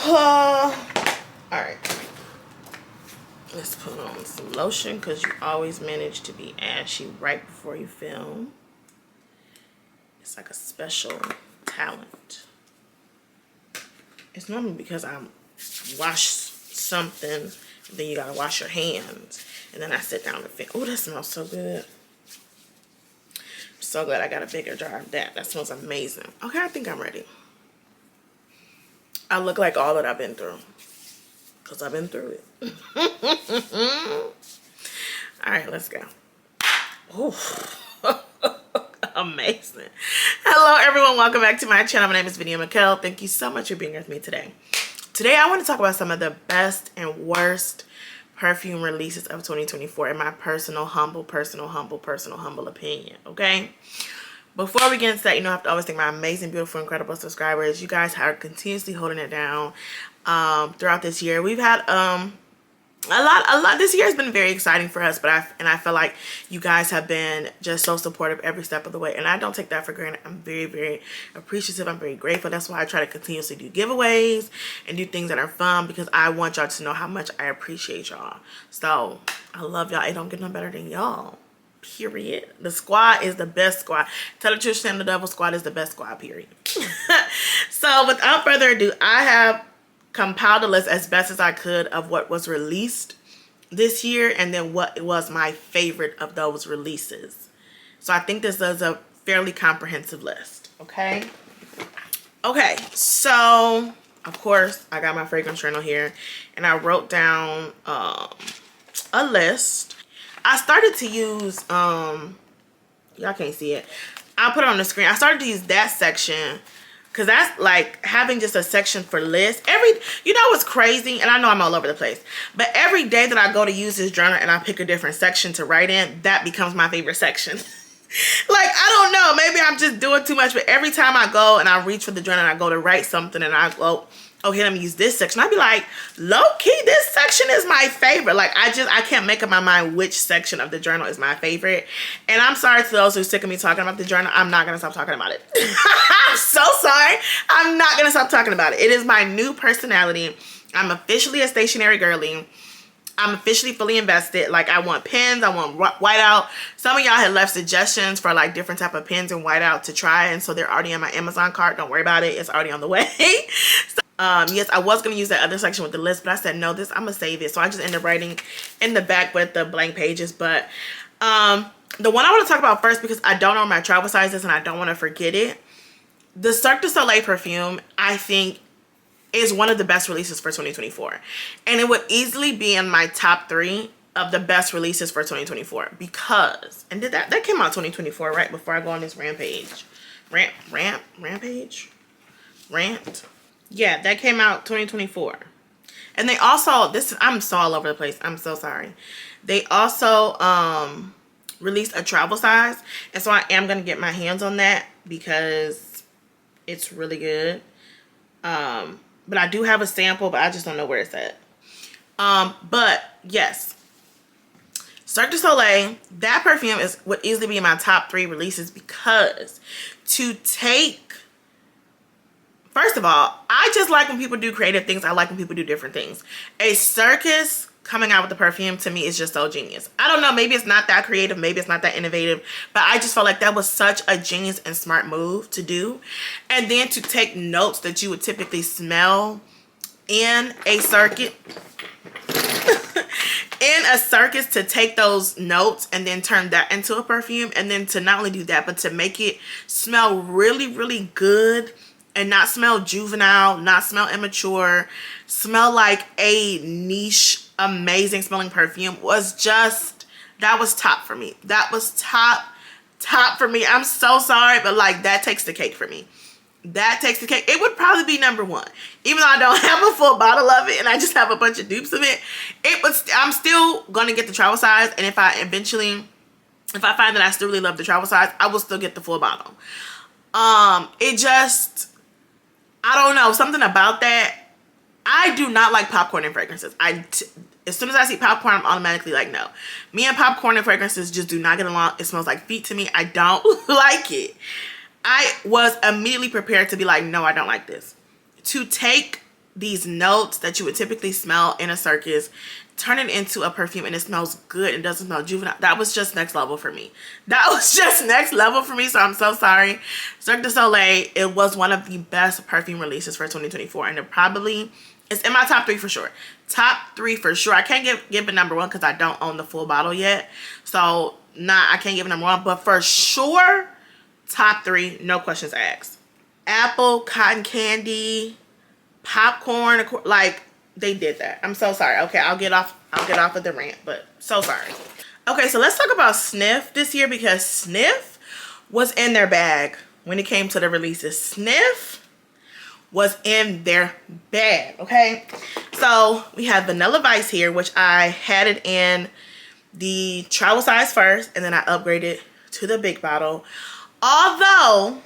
All right. Let's put on some lotion because you always manage to be ashy right before you film. It's like a special talent. It's normally because I wash something, then you gotta wash your hands, and then I sit down and film. Oh, that smells so good. I'm so glad I got a bigger jar of that. That smells amazing. Okay, I think I'm ready. I look like all that I've been through because I've been through it. All right, let's go. Oh, amazing. Hello, everyone. Welcome back to my channel. My name is Vinny Mikkel. Thank you so much for being with me today. Today, I want to talk about some of the best and worst perfume releases of 2024 in my personal, humble opinion, okay? Before we get into that, you know, I have to always thank my amazing, beautiful, incredible subscribers. You guys are continuously holding it down throughout this year. We've had a lot. This year has been very exciting for us, but I feel like you guys have been just so supportive every step of the way, and I don't take that for granted. I'm very, very appreciative. I'm very grateful. That's why I try to continuously do giveaways and do things that are fun, because I want y'all to know how much I appreciate y'all. So I love y'all. It don't get no better than y'all. Period. The squad is the best squad. Tell the truth, Sam the Devil squad is the best squad, period. So without further ado, I have compiled a list as best as I could of what was released this year, and then what was my favorite of those releases. So I think this is a fairly comprehensive list. Okay, so of course I got my fragrance journal here, and I wrote down a list. I started to use y'all can't see it, I'll put it on the screen. I started to use that section because that's like having just a section for lists. You know what's crazy? And I know I'm all over the place, but every day that I go to use this journal and I pick a different section to write in, that becomes my favorite section. Like, I don't know, maybe I'm just doing too much, but every time I go and I reach for the journal and I go to write something and I go, okay, let me use this section, I'd be like, low-key, this section is my favorite. Like, I can't make up my mind which section of the journal is my favorite. And I'm sorry to those who are sick of me talking about the journal. I'm not going to stop talking about it. I'm so sorry. I'm not going to stop talking about it. It is my new personality. I'm officially a stationary girly. I'm officially fully invested. Like, I want pens, I want whiteout. Some of y'all had left suggestions for like different type of pens and whiteout to try, and so they're already in my Amazon cart. Don't worry about it, it's already on the way. So, yes, I was going to use that other section with the list, but I said no, I'm gonna save it. So I just ended up writing in the back with the blank pages. But the one I want to talk about first, because I don't know my travel sizes and I don't want to forget it, the Cirque du Soleil perfume, I think, is one of the best releases for 2024, and it would easily be in my top 3 of the best releases for 2024, because, and that came out 2024, right before I go on this rampage, rant, yeah, that came out 2024. And they also, I'm so all over the place, I'm so sorry, they also released a travel size, and so I am gonna get my hands on that because it's really good. But I do have a sample, but I just don't know where it's at. But yes, Cirque du Soleil, that perfume would easily be in my top 3 releases, because first of all, I just like when people do creative things. I like when people do different things. A circus coming out with the perfume, to me, is just so genius. I don't know, maybe it's not that creative, maybe it's not that innovative, but I just felt like that was such a genius and smart move to do. And then to take notes that you would typically smell in a circuit, to take those notes and then turn that into a perfume, and then to not only do that, but to make it smell really, really good and not smell juvenile, not smell immature, smell like a niche, amazing smelling perfume, that was top for me. That was top for me. I'm so sorry, but like, that takes the cake for me. That takes the cake. It would probably be number 1, even though I don't have a full bottle of it and I just have a bunch of dupes of it. I'm still gonna get the travel size, and if I find that I still really love the travel size, I will still get the full bottle. I don't know, something about that. I do not like popcorn and fragrances. As soon as I see popcorn, I'm automatically like, no. Me and popcorn and fragrances just do not get along. It smells like feet to me. I don't like it. I was immediately prepared to be like, no, I don't like this. To take these notes that you would typically smell in a circus, turn it into a perfume, and it smells good and doesn't smell juvenile. That was just next level for me. That was just next level for me, so I'm so sorry. Cirque du Soleil, it was one of the best perfume releases for 2024, and it probably is in my top 3 for sure. Top 3 for sure. I can't give it number 1 because I don't own the full bottle yet, so I can't give it number 1, but for sure, top 3, no questions asked. Apple, cotton candy, popcorn, like, they did that. I'm so sorry. Okay, I'll get off of the rant, but so sorry. Okay, so let's talk about Snif this year, because Snif was in their bag when it came to the releases. Snif was in their bag, okay? So we have Vanilla Vice here, which I had it in the travel size first, and then I upgraded to the big bottle. Although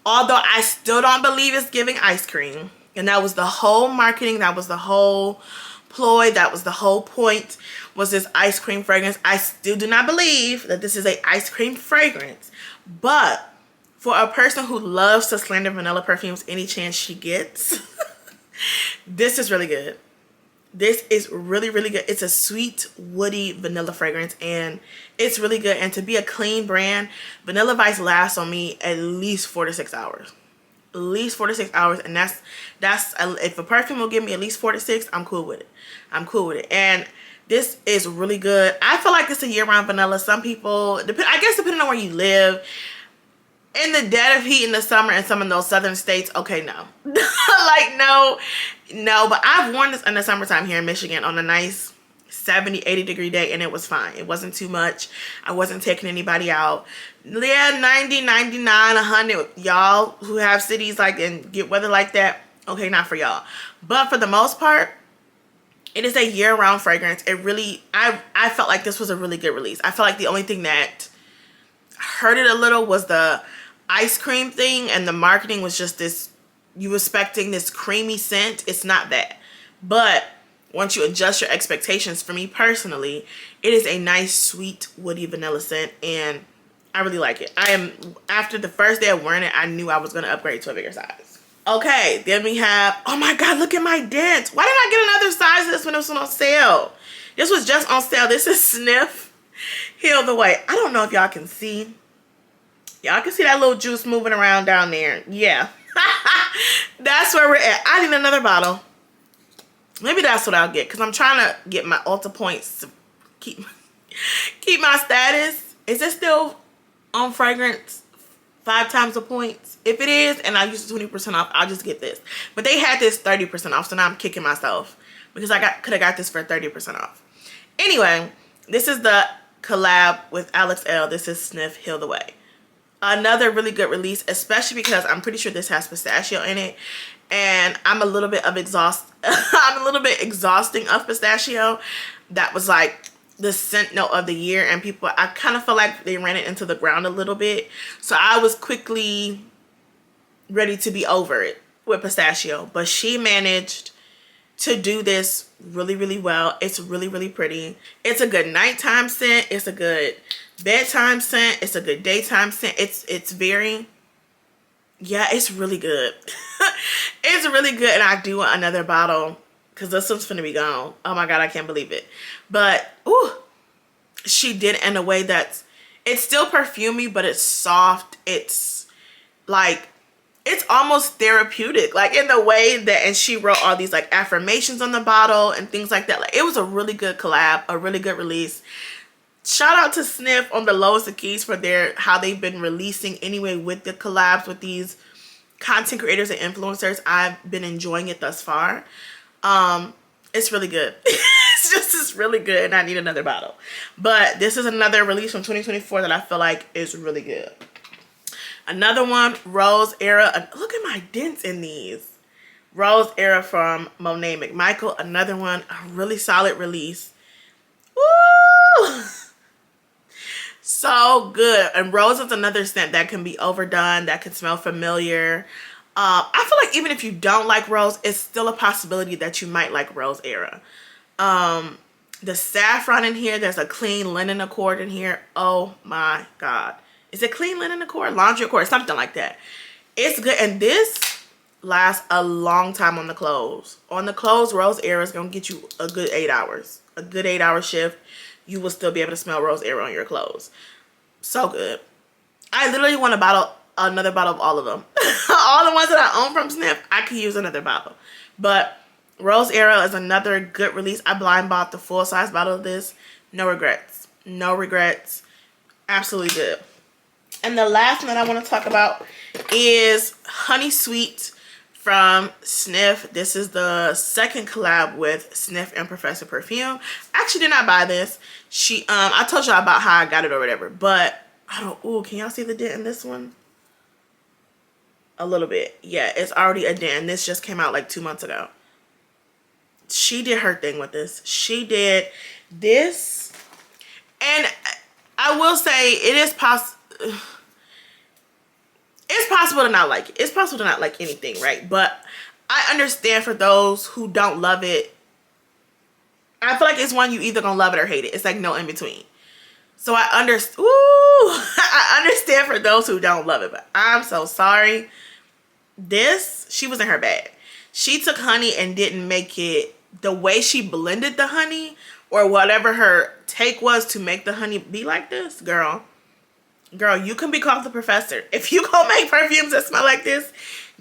I still don't believe it's giving ice cream. And that was the whole marketing, that was the whole ploy, that was the whole point, was this ice cream fragrance. I still do not believe that this is an ice cream fragrance. But for a person who loves to slander vanilla perfumes any chance she gets, this is really good. This is really, really good. It's a sweet, woody vanilla fragrance, and it's really good. And to be a clean brand, Vanilla Vice lasts on me at least 4 to 6 hours. At least 4 to 6 hours, and that's if a perfume will give me at least 4 to 6, I'm cool with it. I'm cool with it. And this is really good. I feel like it's a year-round vanilla. Some people, I guess depending on where you live, in the dead of heat in the summer in some of those southern states, okay, no. Like, no. But I've worn this in the summertime here in Michigan on a nice 70, 80 degree day, and it was fine. It wasn't too much. I wasn't taking anybody out. Yeah, 90, 99, 100. Y'all who have cities like and get weather like that, okay, not for y'all. But for the most part, it is a year-round fragrance. It really, I felt like this was a really good release. I felt like the only thing that hurt it a little was the ice cream thing, and the marketing was just this, you were expecting this creamy scent. It's not that. But once you adjust your expectations, for me personally, it is a nice, sweet, woody vanilla scent, and I really like it. After the first day of wearing it, I knew I was going to upgrade to a bigger size. Okay, then we have, oh my God, look at my dent. Why did I get another size of this when it was on sale? This was just on sale. This is Snif Heal The Way. I don't know if y'all can see. Y'all can see that little juice moving around down there. Yeah. That's where we're at. I need another bottle. Maybe that's what I'll get, because I'm trying to get my Ulta points to keep my status. Is it still on fragrance 5 times the points? If it is, and I use 20% off, I'll just get this. But they had this 30% off, so now I'm kicking myself because I could have got this for 30% off. Anyway, this is the collab with Alex L. This is Snif Heal The Way. Another really good release, especially because I'm pretty sure this has pistachio in it, and I'm a little bit exhausting of pistachio. That was like the scent note of the year, and I kind of feel like they ran it into the ground a little bit, so I was quickly ready to be over it with pistachio. But she managed to do this really, really well. It's really, really pretty. It's a good nighttime scent. It's a good bedtime scent. It's a good daytime scent. It's very, yeah, it's really good. It's really good, and I do want another bottle because this one's finna be gone. Oh my God, I can't believe it. But ooh, she did it in a way that's, it's still perfumey, but it's soft. It's like, it's almost therapeutic, like in the way that, and she wrote all these like affirmations on the bottle and things like that. Like, it was a really good collab, a really good release. Shout out to Snif on the lowest of keys for how they've been releasing anyway with the collabs with these content creators and influencers. I've been enjoying it thus far. It's really good. It's really good, and I need another bottle. But this is another release from 2024 that I feel like is really good. Another one, Rose Era. Look at my dents in these. Rose Era from Monet McMichael. Another one, a really solid release. Woo! So good. And Rose is another scent that can be overdone, that can smell familiar. I feel like even if you don't like Rose, it's still a possibility that you might like Rose Era. The saffron in here, there's a clean linen accord in here. Oh my God. Is it clean linen accord? Laundry accord, something like that. It's good. And this lasts a long time on the clothes. On the clothes, Rose Era is going to get you a good 8 hours. A good 8-hour shift. You will still be able to smell Rose Era on your clothes. So good. I literally want another bottle of all of them. All the ones that I own from Snif, I could use another bottle. But Rose Era is another good release. I blind bought the full size bottle of this. No regrets. No regrets. Absolutely good. And the last one that I want to talk about is Honey Sweet from Snif. This is the second collab with Snif and Professor Perfume. I actually did not buy this. I told y'all about how I got it or whatever, but I don't, ooh, can y'all see the dent in this one? A little bit. Yeah, it's already a dent. This just came out like 2 months ago. She did her thing with this. She did this. And I will say it is possible. It's possible to not like it. It's possible to not like anything, right? But I understand for those who don't love it. I feel like it's one you either gonna love it or hate it. It's like no in between. So I understand. Ooh, I understand for those who don't love it, but I'm so sorry. This, she was in her bag. She took honey and didn't make it the way she blended the honey or whatever her take was to make the honey be like this, girl. Girl, you can be called the professor. If you go make perfumes that smell like this,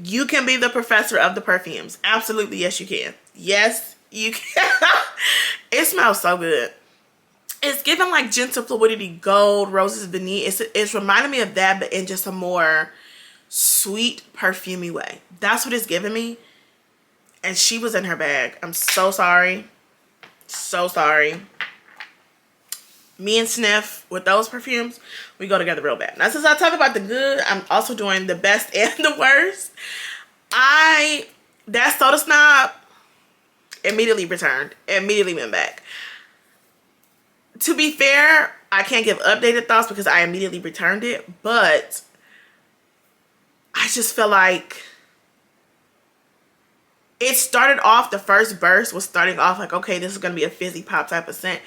you can be the professor of the perfumes. Absolutely, yes, you can. Yes, you can. It smells so good. It's giving like gentle fluidity, gold, roses, vanilla. It's reminding me of that, but in just a more sweet, perfumey way. That's what it's giving me. And she was in her bag. I'm so sorry. So sorry. Me and Snif, with those perfumes, we go together real bad. Now, since I talk about the good, I'm also doing the best and the worst. That Soda Snob immediately returned. Immediately went back. To be fair, I can't give updated thoughts because I immediately returned it. But I just feel like it started off, the first burst was starting off like, okay, this is going to be a fizzy pop type of scent.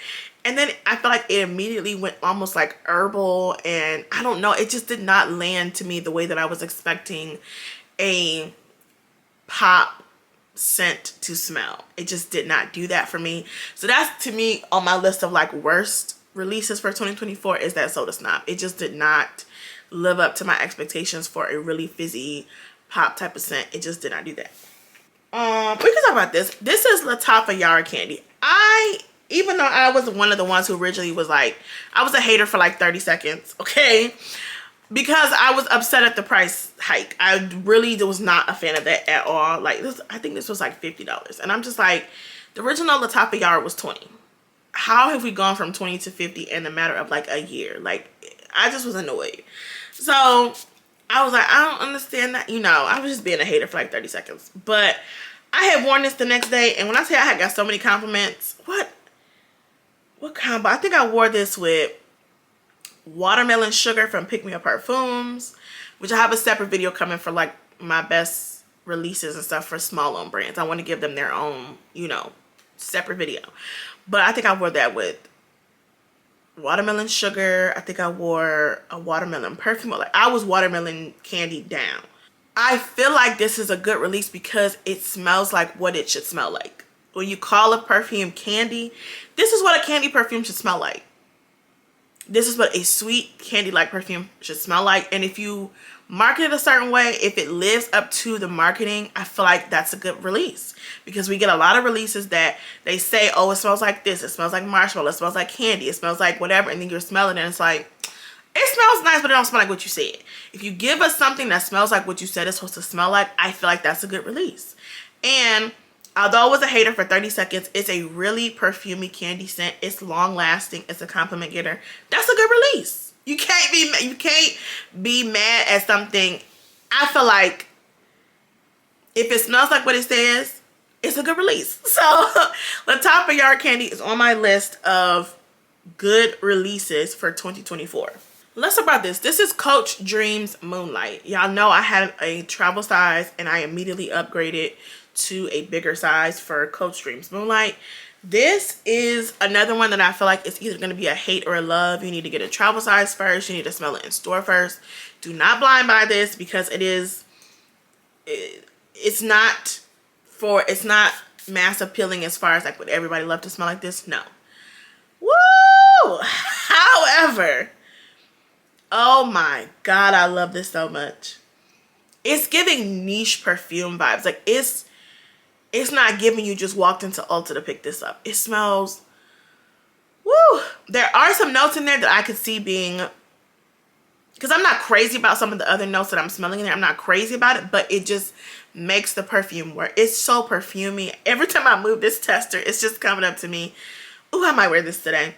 And then I feel like it immediately went almost like herbal, and I don't know, it just did not land to me the way that I was expecting a pop scent to smell. It just did not do that for me. So that's, to me, on my list of like worst releases for 2024 is that Soda Snob. It just did not live up to my expectations for a really fizzy pop type of scent. It just did not do that. We can talk about this. This is Lattafa Yara candy. Even though I was one of the ones who originally was like, I was a hater for like 30 seconds, okay? Because I was upset at the price hike. I really was not a fan of that at all. Like, this, I think this was like $50. And I'm just like, the original Lattafa Yara was 20. How have we gone from 20 to 50 in a matter of like a year? Like, I just was annoyed. So I was like, I don't understand that. You know, I was just being a hater for like 30 seconds. But I had worn this the next day. And when I say I had got so many compliments, what combo? I think I wore this with Watermelon Sugar from Pick Me Up Perfumes, which I have a separate video coming for like my best releases and stuff for small owned brands. I want to give them their own, you know, separate video. But I think I wore that with Watermelon Sugar. I think I wore a watermelon perfume. Like, I was watermelon candy down. I feel like this is a good release because it smells like what it should smell like. When you call a perfume candy, this is what a candy perfume should smell like. This is what a sweet candy-like perfume should smell like. And if you market it a certain way, if it lives up to the marketing, I feel like that's a good release. Because we get a lot of releases that they say, oh, it smells like this. It smells like marshmallow. It smells like candy. It smells like whatever. And then you're smelling it and it's like, it smells nice, but it don't smell like what you said. If you give us something that smells like what you said it's supposed to smell like, I feel like that's a good release. And although I was a hater for 30 seconds, it's a really perfumey candy scent. It's long lasting. It's a compliment getter. That's a good release. You can't be mad at something. I feel like if it smells like what it says, it's a good release. So Lattafa Yara candy is on my list of good releases for 2024. Let's talk about this. This is Coach Dreams Moonlight. Y'all know I had a travel size and I immediately upgraded to a bigger size for Coach Dreams Moonlight. This is another one that I feel like it's either going to be a hate or a love. You need to get a travel size first. You need to smell it in store first. Do not blind buy this because it is it's not mass appealing as far as like would everybody love to smell like this? No. Woo! However, oh my God, I love this so much. It's giving niche perfume vibes. Like it's not giving you just walked into Ulta to pick this up. It smells, woo. There are some notes in there that I could see being, because I'm not crazy about some of the other notes that I'm smelling in there. I'm not crazy about it, but it just makes the perfume work. It's so perfumey. Every time I move this tester, it's just coming up to me. Ooh, I might wear this today.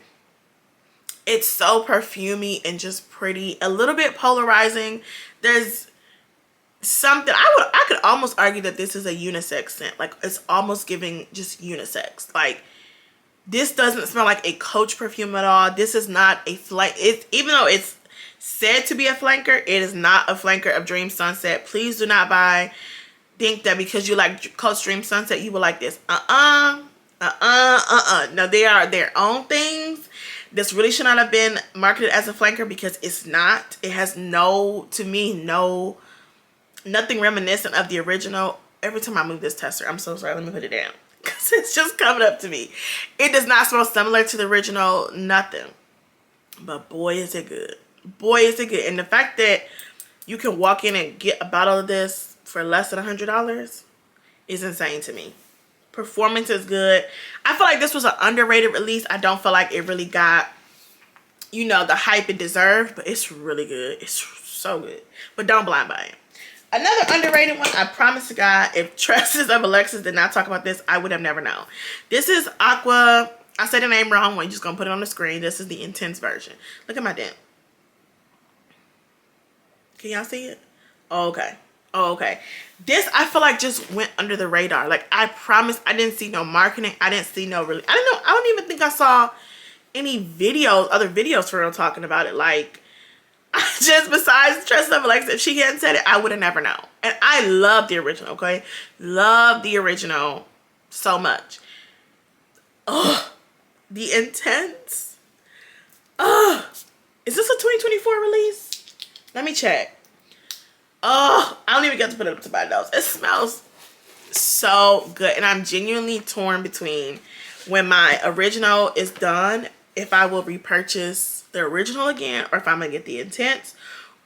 It's so perfumey and just pretty. A little bit polarizing. There's something, I could almost argue that this is a unisex scent. Like it's almost giving just unisex. Like this doesn't smell like a Coach perfume at all. This is not a flank. Even though it's said to be a flanker, it is not a flanker of Dream Sunset. Please do not think that because you like Coach Dream Sunset you will like this. No, they are their own things. This really should not have been marketed as a flanker because it's not. It has to me, nothing reminiscent of the original. Every time I move this tester, I'm so sorry, let me put it down because it's just coming up to me. It does not smell similar to the original, nothing. But boy, is it good. Boy, is it good. And the fact that you can walk in and get a bottle of this for less than $100 is insane to me. Performance is good. I feel like this was an underrated release. I don't feel like it really got, the hype it deserved, but it's really good. It's so good. But don't blind buy it. Another underrated one, I promise to God, if Tresses of Alexis did not talk about this, I would have never known. This is Acqua. I said the name wrong. We're just going to put it on the screen. This is the intense version. Look at my dent. Can y'all see it? Oh, okay. Oh, okay. This, I feel like just went under the radar. Like, I promise I didn't see no marketing. I didn't see no really, I don't even think I saw any videos, other videos for real talking about it. Like, just besides Tresses of Alexis, if she hadn't said it, I would have never known. And I love the original, okay? Love the original so much. Oh, the intense. Oh, is this a 2024 release? Let me check. Oh, I don't even get to put it up to my nose. It smells so good. And I'm genuinely torn between when my original is done, if I will repurchase the original again, or if I'm going to get the intense,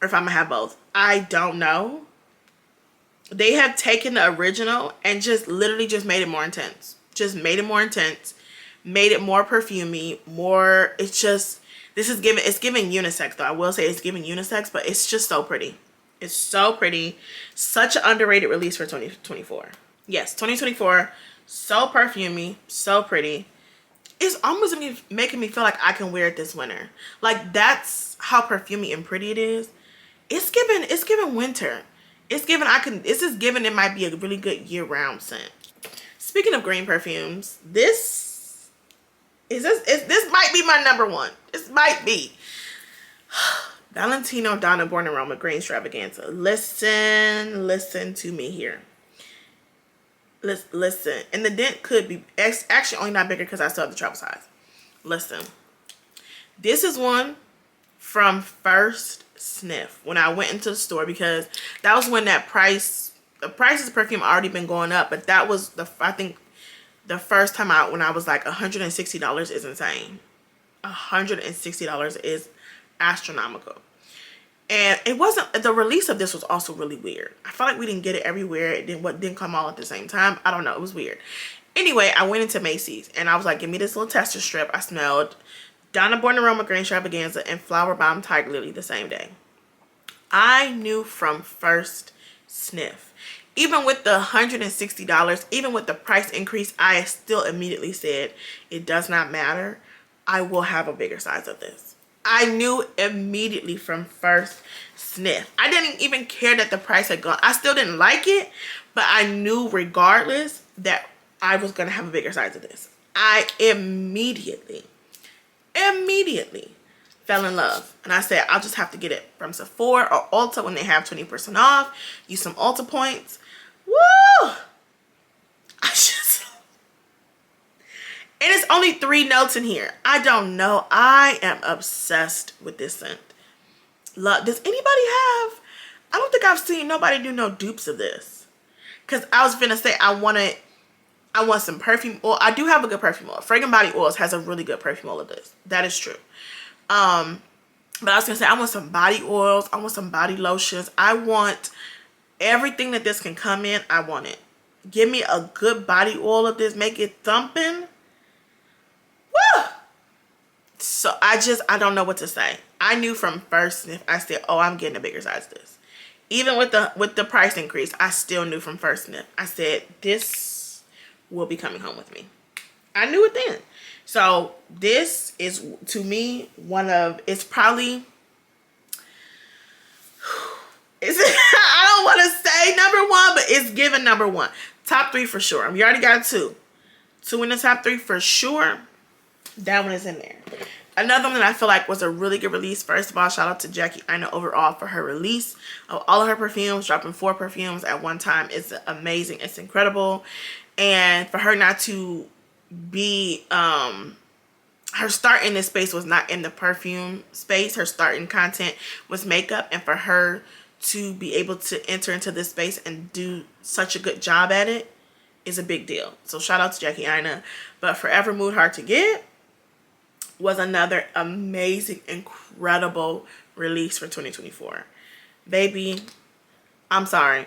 or if I'm going to have both. I don't know. They have taken the original and just literally just made it more intense. Just made it more intense. Made it more perfumey. More, it's giving unisex though. I will say it's giving unisex, but it's just so pretty. It's so pretty. Such an underrated release for 2024. Yes, 2024. So perfumey. So pretty. It's almost making me feel like I can wear it this winter. Like that's how perfumey and pretty it is. It's giving winter. This is giving it might be a really good year-round scent. Speaking of green perfumes, this might be my number one. This might be. Valentino Donna Born in Roma Green Stravaganza. Listen to me here. Listen. And the dent could be actually only not bigger because I still have the travel size. Listen. This is one from first sniff when I went into the store, because that was when the prices of perfume already been going up, but that was I think the first time out when I was like $160 is insane. $160 is astronomical. And it wasn't, the release of this was also really weird. I felt like we didn't get it everywhere. It didn't come all at the same time. I don't know. It was weird. Anyway, I went into Macy's and I was like, give me this little tester strip. I smelled Donna Born in Roma Green Stravaganza and Flower Bomb Tiger Lily the same day. I knew from first sniff. Even with the $160, even with the price increase, I still immediately said, it does not matter. I will have a bigger size of this. I knew immediately from first sniff. I didn't even care that the price had gone. I still didn't like it, but I knew regardless that I was going to have a bigger size of this. I immediately fell in love. And I said, I'll just have to get it from Sephora or Ulta when they have 20% off. Use some Ulta points. Woo! And it's only 3 notes in here. I don't know. I am obsessed with this scent. Does anybody have? I don't think I've seen nobody do no dupes of this. because I was gonna say I want some perfume oil. I do have a good perfume oil. Fragrant Body Oils has a really good perfume oil of this. That is true. But I was gonna say I want some body oils. I want some body lotions. I want everything that this can come in. I want it. Give me a good body oil of this. Make it thumping. Woo! So I don't know what to say. I knew from first sniff, I said, oh, I'm getting a bigger size of this. Even with the price increase, I still knew from first sniff. I said, this will be coming home with me. I knew it then. So this is, to me, it's probably, I don't want to say number one, but it's given number one. Top three for sure. We already got two. Two in the top three for sure. That one is in there. Another one that I feel like was a really good release. First of all, shout out to Jackie Aina overall for her release of all of her perfumes. Dropping 4 perfumes at one time is amazing. It's incredible. And for her not to be, her start in this space was not in the perfume space. Her start in content was makeup. And for her to be able to enter into this space and do such a good job at it is a big deal. So shout out to Jackie Aina. But Forever Mood Hard to Get was another amazing, incredible release for 2024. Baby, I'm sorry.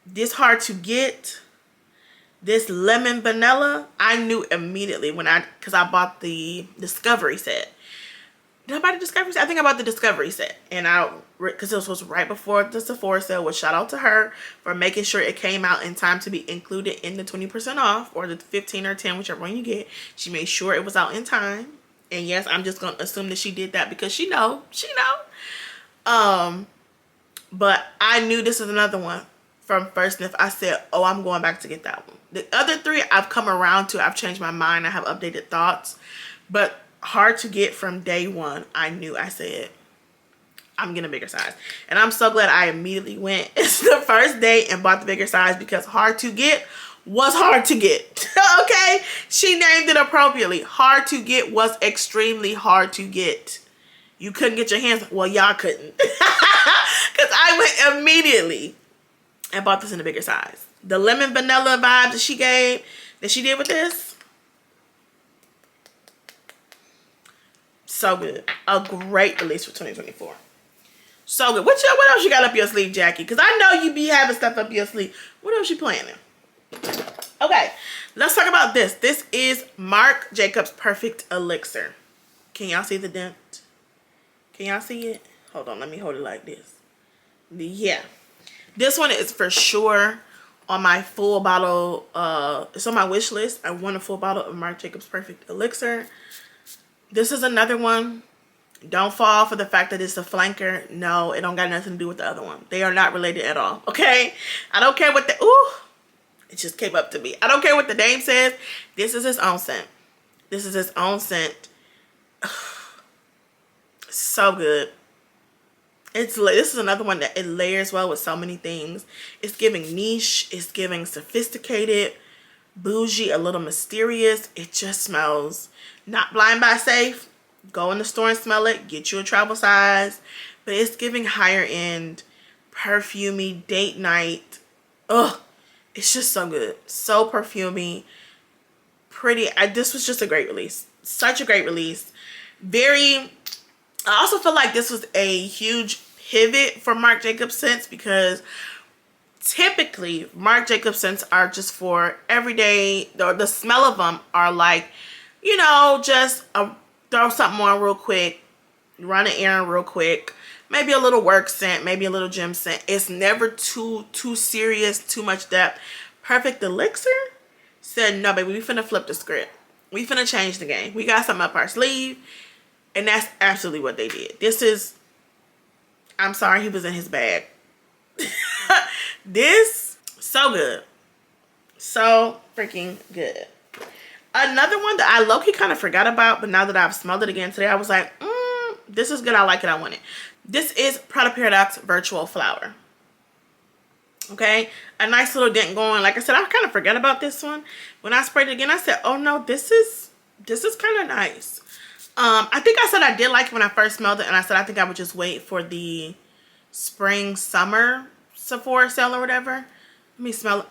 This Hard to Get, this lemon vanilla, I knew immediately because I bought the Discovery set. Did I buy the Discovery set? I think I bought the Discovery set. And because this was right before the Sephora sale, which shout out to her for making sure it came out in time to be included in the 20% off or the 15 or 10, whichever one you get. She made sure it was out in time. And yes, I'm just going to assume that she did that because she know. But I knew this is another one from first sniff. I said, oh, I'm going back to get that one. The other three I've come around to. I've changed my mind. I have updated thoughts. But Hard to Get from day one, I knew. I said, I'm getting a bigger size. And I'm so glad I immediately went the first day and bought the bigger size because Hard to Get was hard to get. Okay, she named it appropriately. Hard to Get was extremely hard to get. You couldn't get your hands, well, y'all couldn't, because I went immediately and bought this in a bigger size. The lemon vanilla vibe that she did with this, so good. A great release for 2024. So good. What else you got up your sleeve, Jackie? Because I know you be having stuff up your sleeve. What else you planning? Okay, let's talk about this. This is Marc Jacobs Perfect Elixir. Can y'all see the dent? Can y'all see it? Hold on, let me hold it like this. Yeah. This one is for sure on my full bottle. It's on my wish list. I want a full bottle of Marc Jacobs Perfect Elixir. This is another one. Don't fall for the fact that it's a flanker. No, it don't got nothing to do with the other one. They are not related at all, okay? I don't care what the... Ooh. It just came up to me. I don't care what the name says. This is his own scent. This is his own scent. So good. This is another one that it layers well with so many things. It's giving niche. It's giving sophisticated, bougie, a little mysterious. It just smells not blind buy safe. Go in the store and smell it. Get you a travel size. But it's giving higher end, perfumey, date night. Ugh. It's just so good. So perfumey. Pretty. This was just a great release. Such a great release. I also feel like this was a huge pivot for Marc Jacobs scents because typically Marc Jacobs scents are just for everyday. The smell of them are like, you know, just throw something on real quick. Run an errand real quick. Maybe a little work scent, maybe a little gym scent. It's never too serious, too much depth. Perfect Elixir said, no, baby, we finna flip the script. We finna change the game. We got something up our sleeve. And that's absolutely what they did. This is, I'm sorry, he was in his bag. This, so good. So freaking good. Another one that I low-key kind of forgot about, but now that I've smelled it again today, I was like, this is good. I like it. I want it. This is Prada Paradoxe Virtual Flower. Okay. A nice little dent going. Like I said, I kind of forgot about this one. When I sprayed it again, I said, oh no, this is kind of nice. I think I said I did like it when I first smelled it. And I said, I think I would just wait for the spring, summer Sephora sale or whatever. Let me smell it.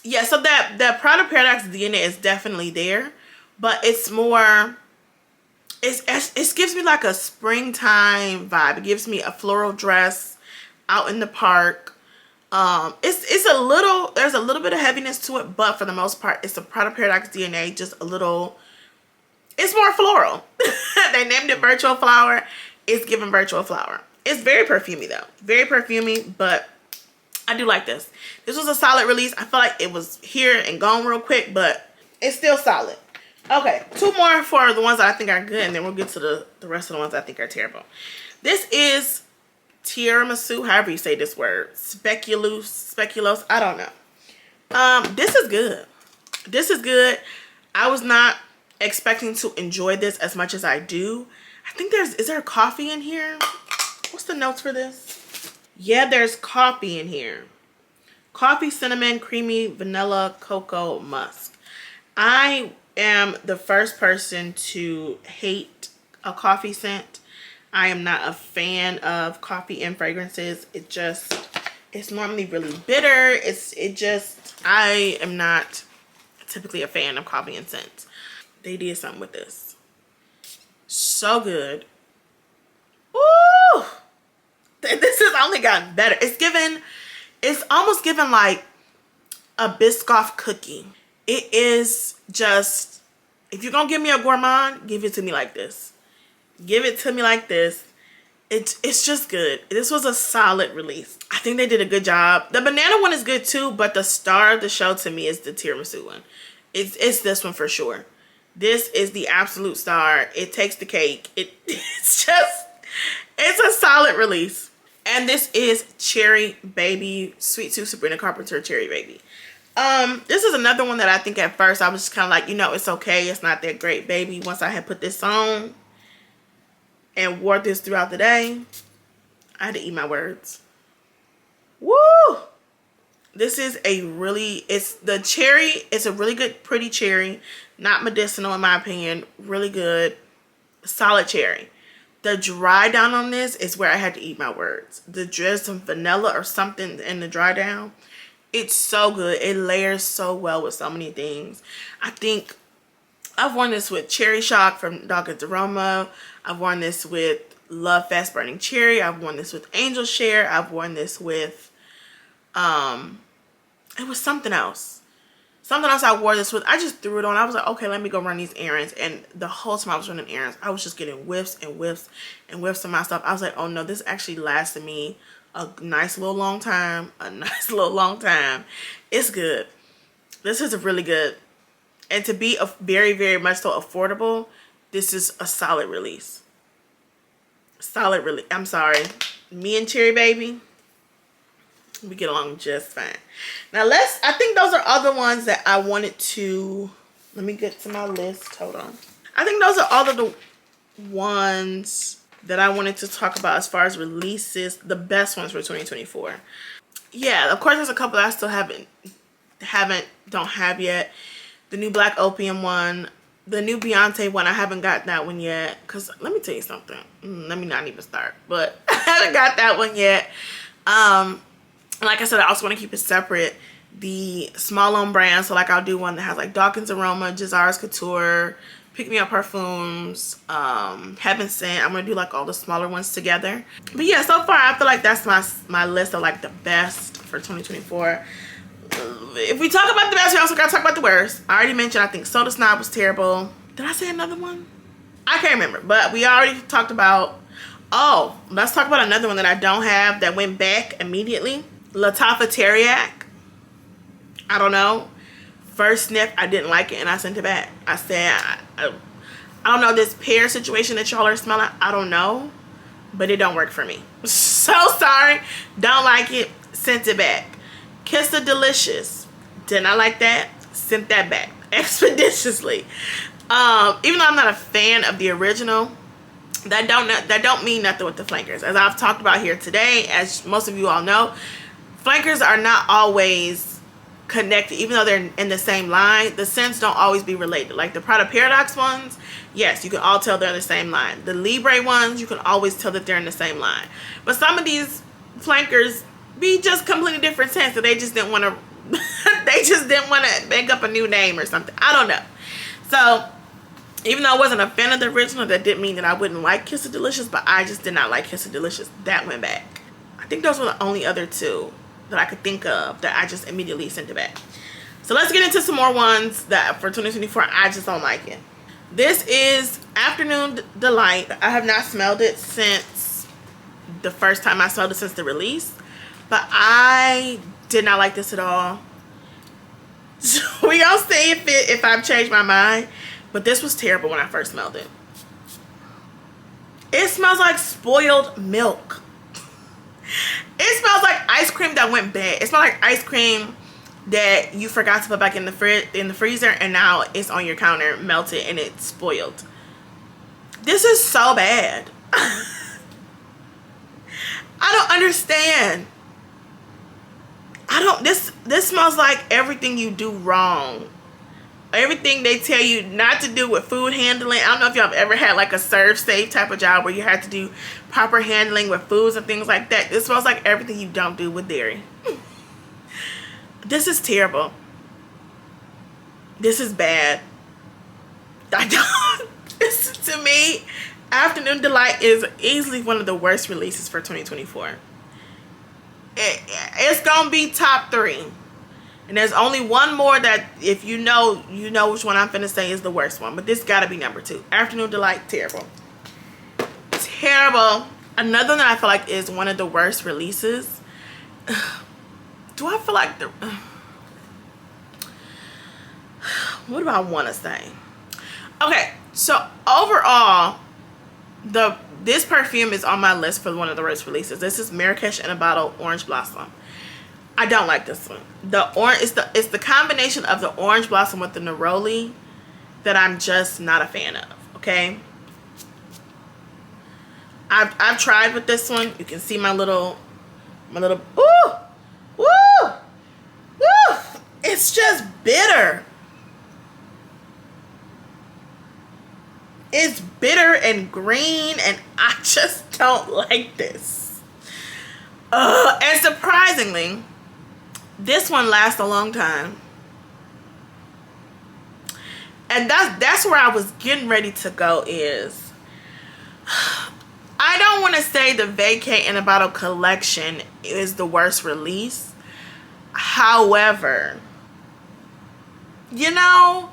Yeah, so that Prada Paradoxe DNA is definitely there, but it's more, it gives me like a springtime vibe. It gives me a floral dress out in the park. It's a little, there's a little bit of heaviness to it, but for the most part, it's a Prada Paradoxe DNA, just a little, it's more floral. They named it Virtual Flower. It's giving Virtual Flower. It's very perfumey though. Very perfumey, but I do like this. This was a solid release. I feel like it was here and gone real quick, but it's still solid. Okay, 2 more for the ones that I think are good, and then we'll get to the rest of the ones I think are terrible. This is Tiramisu, however you say this word. Speculoos, I don't know. This is good. This is good. I was not expecting to enjoy this as much as I do. I think is there coffee in here? What's the notes for this? Yeah, there's coffee in here. Coffee, cinnamon, creamy, vanilla, cocoa, musk. I am the first person to hate a coffee scent. I am not a fan of coffee and fragrances. It's normally really bitter. I am not typically a fan of coffee and scents. They did something with this. So good. Ooh! This has only gotten better. It's almost given like a Biscoff cookie. It is just, if you're gonna give me a gourmand, give it to me like this. Give it to me like this. It's just good. This was a solid release. I think they did a good job. The banana one is good too, but the star of the show to me is the tiramisu one. It's this one for sure. This is the absolute star. It takes the cake. It's a solid release. And this is Cherry Baby, Sweet Tooth Sabrina Carpenter Cherry Baby. This is another one that I think at first I was just kind of like, you know, it's okay. It's not that great, baby. Once I had put this on and wore this throughout the day, I had to eat my words. Woo! This is a really, it's a really good, pretty cherry. Not medicinal in my opinion. Really good, solid cherry. The dry down on this is where I had to eat my words. There's some vanilla or something in the dry down. It's so good. It layers so well with so many things. I think I've worn this with Cherry Shock from Dog's Aroma. I've worn this with Love Fast Burning Cherry. I've worn this with Angel Share. I've worn this with, it was something else. Something else I wore this with. I just threw it on. I was like, okay, let me go run these errands. And the whole time I was running errands, I was just getting whiffs and whiffs and whiffs of my stuff. I was like, oh no, this actually lasted me a nice little long time. A nice little long time. It's good. This is really good. And to be very, very much so affordable, this is a solid release. Solid release. I'm sorry. Me and Cherry Baby, we get along just fine. Now I think those are all the ones that I wanted to, let me get to my list. Hold on. I think those are all of the ones that I wanted to talk about as far as releases, the best ones for 2024. Yeah, of course there's a couple that I still don't have yet. The new Black Opium one, the new Beyonce one, I haven't got that one yet. Cause let me tell you something. Let me not even start, but I haven't got that one yet. Like I said, I also want to keep it separate. The small owned brand, so like I'll do one that has like Dawkins Aroma, Jazara's Couture, Pick Me Up Perfumes, Heaven Sent. I'm gonna do like all the smaller ones together. But yeah, so far I feel like that's my list of like the best for 2024. If we talk about the best, we also gotta talk about the worst. I already mentioned I think Soda Snob was terrible. Did I say another one? I can't remember, but we already talked about, oh, let's talk about another one that I don't have that went back immediately. Lattafa Teriaq. I don't know. First sniff, I didn't like it and I sent it back. I said, I don't know, this pear situation that y'all are smelling, I don't know, but it don't work for me. So sorry. Don't like it. Sent it back. Qissa Delicious. Did not like that. Sent that back expeditiously. Even though I'm not a fan of the original, that don't mean nothing with the flankers. As I've talked about here today, as most of you all know, flankers are not always connected. Even though they're in the same line, the scents don't always be related. Like the Prada Paradoxe ones, yes, you can all tell they're in the same line. The Libre ones, you can always tell that they're in the same line. But some of these flankers be just completely different scents, so they just didn't want to They just didn't want to make up a new name or something. I don't know. So even though I wasn't a fan of the original, that didn't mean that I wouldn't like Qissa Delicious, but I just did not like Qissa Delicious. That went back. I think those were the only other two that I could think of that I just immediately sent it back. So let's get into some more ones that for 2024 I just don't like it. This is Afternoon Delight. I have not smelled it since the first time I smelled it since the release, but I did not like this at all. So we gonna see if I've changed my mind, but this was terrible when I first smelled it. It smells like spoiled milk. It smells like ice cream that went bad. It smells like ice cream that you forgot to put back in the freezer, and now it's on your counter melted and it's spoiled. This is so bad. I don't understand. This smells like everything you do wrong. Everything they tell you not to do with food handling. I don't know if y'all have ever had like a serve safe type of job where you had to do proper handling with foods and things like that. This smells like everything you don't do with dairy. This is terrible. This is bad. To me, Afternoon Delight is easily one of the worst releases for 2024. It's gonna be top 3. And there's only one more that if you know which one I'm finna say is the worst one. But this gotta be number 2. Afternoon Delight, terrible. Terrible. Another one that I feel like is one of the worst releases. Do I feel like the... What do I want to say? Okay, so overall, this perfume is on my list for one of the worst releases. This is Marakeesh in a Bottle Orange Blossom. I don't like this one. It's the combination of the orange blossom with the neroli that I'm just not a fan of. Okay, I've tried with this one. You can see my little ooh, woo, woo. It's just bitter. It's bitter and green, and I just don't like this. And surprisingly, this one lasts a long time. And that's where I was getting ready to go is, I don't want to say the Vacay in a Bottle collection is the worst release. However, you know,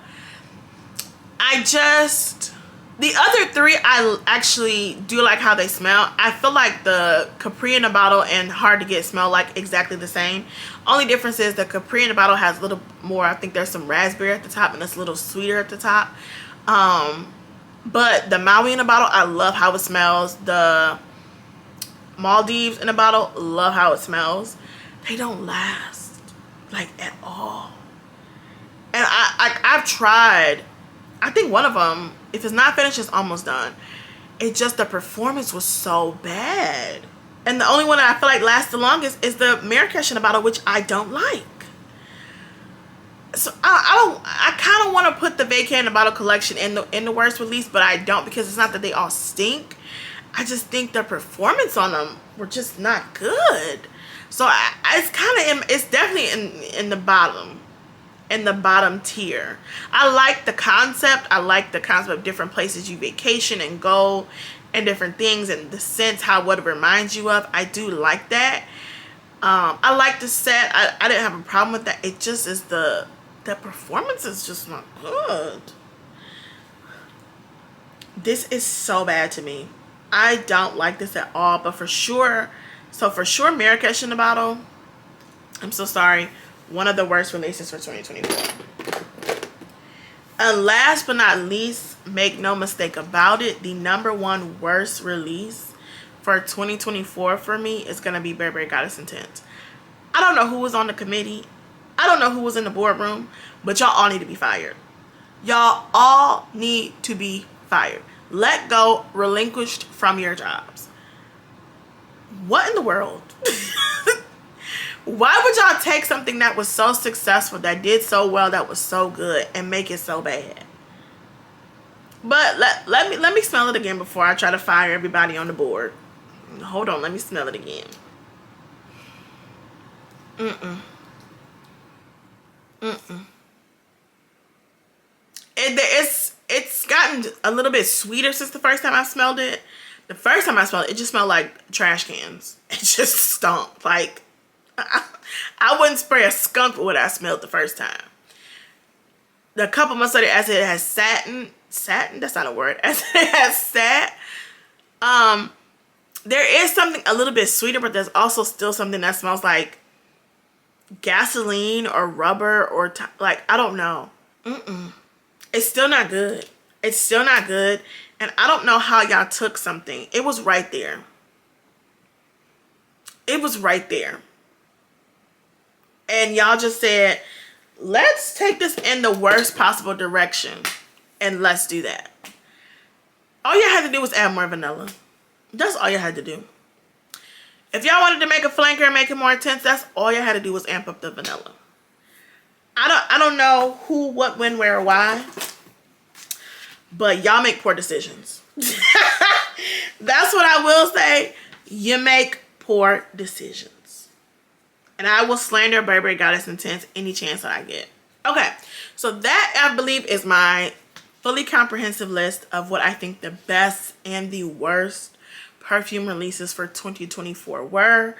the other 3, I actually do like how they smell. I feel like the Capri in a Bottle and Hard to Get smell like exactly the same. Only difference is the Capri in a Bottle has a little more, I think there's some raspberry at the top and it's a little sweeter at the top. But the Maui in a Bottle, I love how it smells. The Maldives in a Bottle, love how it smells. They don't last, like, at all. And I've tried, I think one of them, if it's not finished, it's almost done. It just, the performance was so bad. And the only one that I feel like lasts the longest is the Marakeesh in a Bottle, which I don't like. So I kind of want to put the Vacay in a Bottle collection in the worst release, but I don't, because it's not that they all stink. I just think the performance on them were just not good. So it's definitely in the bottom. In the bottom tier. I like the concept. I like the concept of different places you vacation and go and different things and the scents, what it reminds you of. I do like that. I like the set. I didn't have a problem with that. It just is the performance is just not good. This is so bad to me. I don't like this at all. But for sure, Marakeesh in a Bottle, I'm so sorry, one of the worst releases for 2024. And last but not least, make no mistake about it, the #1 worst release for 2024 for me is going to be Burberry Goddess Intense. I don't know who was on the committee. I don't know who was in the boardroom, but y'all all need to be fired. Y'all all need to be fired. Let go, relinquished from your jobs. What in the world? Why would y'all take something that was so successful, that did so well, that was so good, and make it so bad? But let me smell it again before I try to fire everybody on the board. Hold on, let me smell it again. It's gotten a little bit sweeter since the first time I smelled it. The first time I smelled it, it just smelled like trash cans. It just stunk. Like, I wouldn't spray a skunk with what I smelled the first time. The couple months later, as it has satin, that's not a word, as it has sat, there is something a little bit sweeter, but there's also still something that smells like gasoline or rubber or like, I don't know. It's still not good. It's still not good. And I don't know how y'all took something. It was right there. It was right there. And y'all just said, let's take this in the worst possible direction. And let's do that. All you had to do was add more vanilla. That's all you had to do. If y'all wanted to make a flanker and make it more intense, that's all you had to do was amp up the vanilla. I don't know who, what, when, where, or why. But y'all make poor decisions. That's what I will say. You make poor decisions. And I will slander Burberry Goddess Intense any chance that I get. Okay. So that, I believe, is my fully comprehensive list of what I think the best and the worst perfume releases for 2024 were.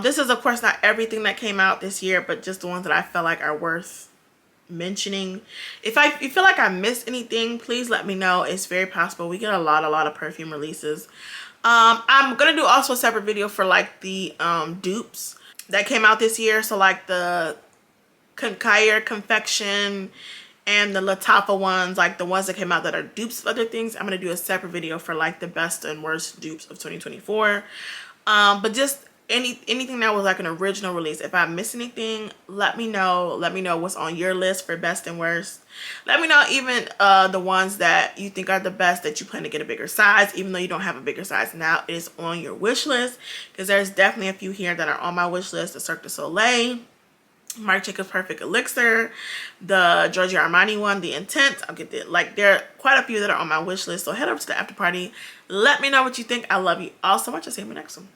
This is, of course, not everything that came out this year, but just the ones that I felt like are worth mentioning. If you feel like I missed anything, please let me know. It's very possible. We get a lot of perfume releases. I'm gonna do also a separate video for like the dupes that came out this year. So like the Kayali confection and the Lattafa ones, like the ones that came out that are dupes of other things. I'm gonna do a separate video for like the best and worst dupes of 2024. But just anything that was like an original release. If I missed anything, let me know. Let me know what's on your list for best and worst. Let me know even the ones that you think are the best that you plan to get a bigger size, even though you don't have a bigger size now. It is on your wish list, because there's definitely a few here that are on my wish list. The Cirque du Soleil, Marc Jacobs Perfect Elixir, the Giorgio Armani one, the Intense. I'll get that. Like, there are quite a few that are on my wish list. So head over to the after party. Let me know what you think. I love you all so much. I'll see you in the next one.